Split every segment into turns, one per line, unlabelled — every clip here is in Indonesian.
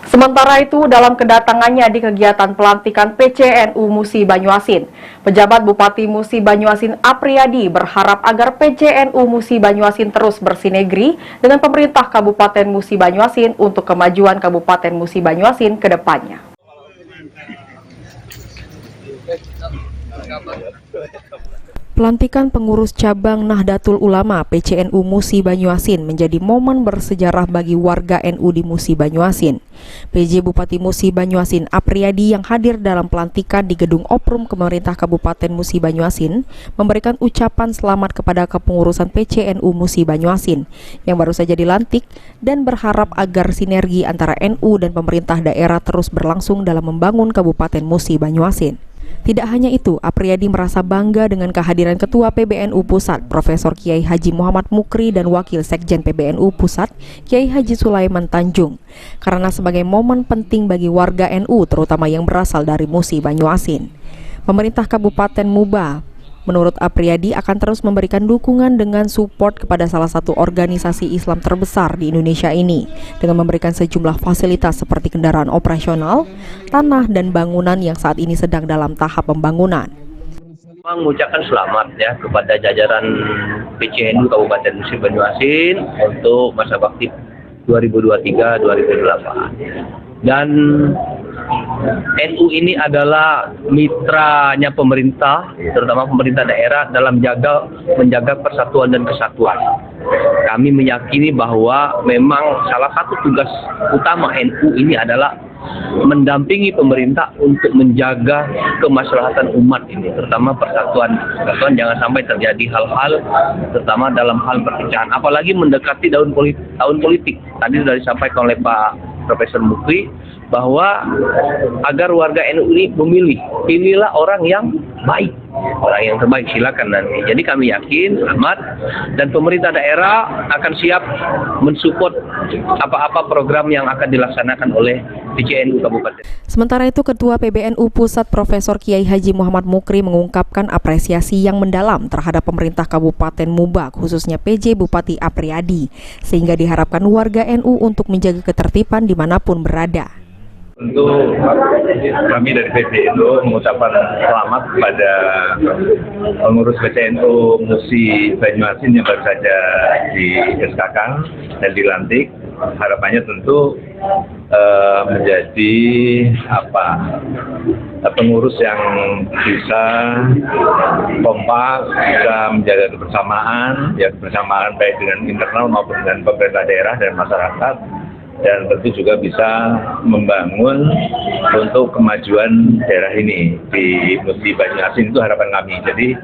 Sementara itu, dalam kedatangannya di kegiatan pelantikan PCNU Musi Banyuasin, pejabat Bupati Musi Banyuasin Apriyadi berharap agar PCNU Musi Banyuasin terus bersinergi dengan pemerintah Kabupaten Musi Banyuasin untuk kemajuan Kabupaten Musi Banyuasin ke depannya. Pelantikan pengurus cabang Nahdlatul Ulama PCNU Musi Banyuasin menjadi momen bersejarah bagi warga NU di Musi Banyuasin. PJ Bupati Musi Banyuasin Apriyadi yang hadir dalam pelantikan di Gedung Oprum Pemerintah Kabupaten Musi Banyuasin memberikan ucapan selamat kepada kepengurusan PCNU Musi Banyuasin yang baru saja dilantik dan berharap agar sinergi antara NU dan pemerintah daerah terus berlangsung dalam membangun Kabupaten Musi Banyuasin. Tidak hanya itu, Apriyadi merasa bangga dengan kehadiran Ketua PBNU Pusat, Profesor Kiai Haji Muhammad Mukri dan Wakil Sekjen PBNU Pusat, Kiai Haji Sulaiman Tanjung, karena sebagai momen penting bagi warga NU, terutama yang berasal dari Musi Banyuasin. Pemerintah Kabupaten Muba, menurut Apriyadi, akan terus memberikan dukungan dengan support kepada salah satu organisasi Islam terbesar di Indonesia ini dengan memberikan sejumlah fasilitas seperti kendaraan operasional, tanah, dan bangunan yang saat ini sedang dalam tahap pembangunan.
Mengucapkan selamat ya kepada jajaran PCNU Kabupaten Musi Banyuasin untuk masa bakti 2023-2028. Dan NU ini adalah mitranya pemerintah, terutama pemerintah daerah dalam menjaga persatuan dan kesatuan. Kami meyakini bahwa memang salah satu tugas utama NU ini adalah mendampingi pemerintah untuk menjaga kemaslahatan umat ini, terutama persatuan. Jangan sampai terjadi hal-hal, terutama dalam hal perpecahan. Apalagi mendekati tahun politik. Tadi sudah disampaikan oleh Pak Profesor Mukri bahwa agar warga NU ini pilihlah orang yang baik, orang yang terbaik, silakan nanti. Jadi kami yakin selamat dan pemerintah daerah akan siap mensupport apa-apa program yang akan dilaksanakan oleh PCNU Kabupaten.
Sementara itu, Ketua PBNU Pusat Profesor Kiai Haji Muhammad Mukri mengungkapkan apresiasi yang mendalam terhadap pemerintah Kabupaten Muba, khususnya PJ Bupati Apriyadi, sehingga diharapkan warga NU untuk menjaga ketertiban dimanapun berada.
Tentu kami dari PBNU mengucapkan selamat kepada pengurus PCNU Musi Banyuasin yang baru saja di-SK-kan dan dilantik. Harapannya tentu menjadi pengurus yang bisa kompak, bisa menjaga kebersamaan baik dengan internal maupun dengan pemerintah daerah dan masyarakat. Dan tentu juga bisa membangun untuk kemajuan daerah ini di Musi Banyuasin, itu harapan kami. Jadi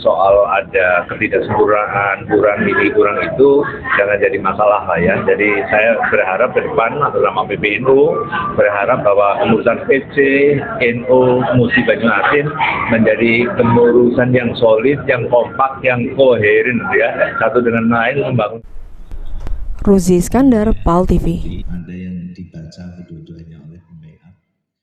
soal ada ketidaksempurnaan, kurang itu jangan jadi masalah lah ya. Jadi saya berharap ke depan bersama PBNU berharap bahwa pengurusan PC NU Musi Banyuasin menjadi pengurusan yang solid, yang kompak, yang koheren ya, satu dengan lain membangun.
Ruzi Iskandar, PAL TV.
Ada yang dibaca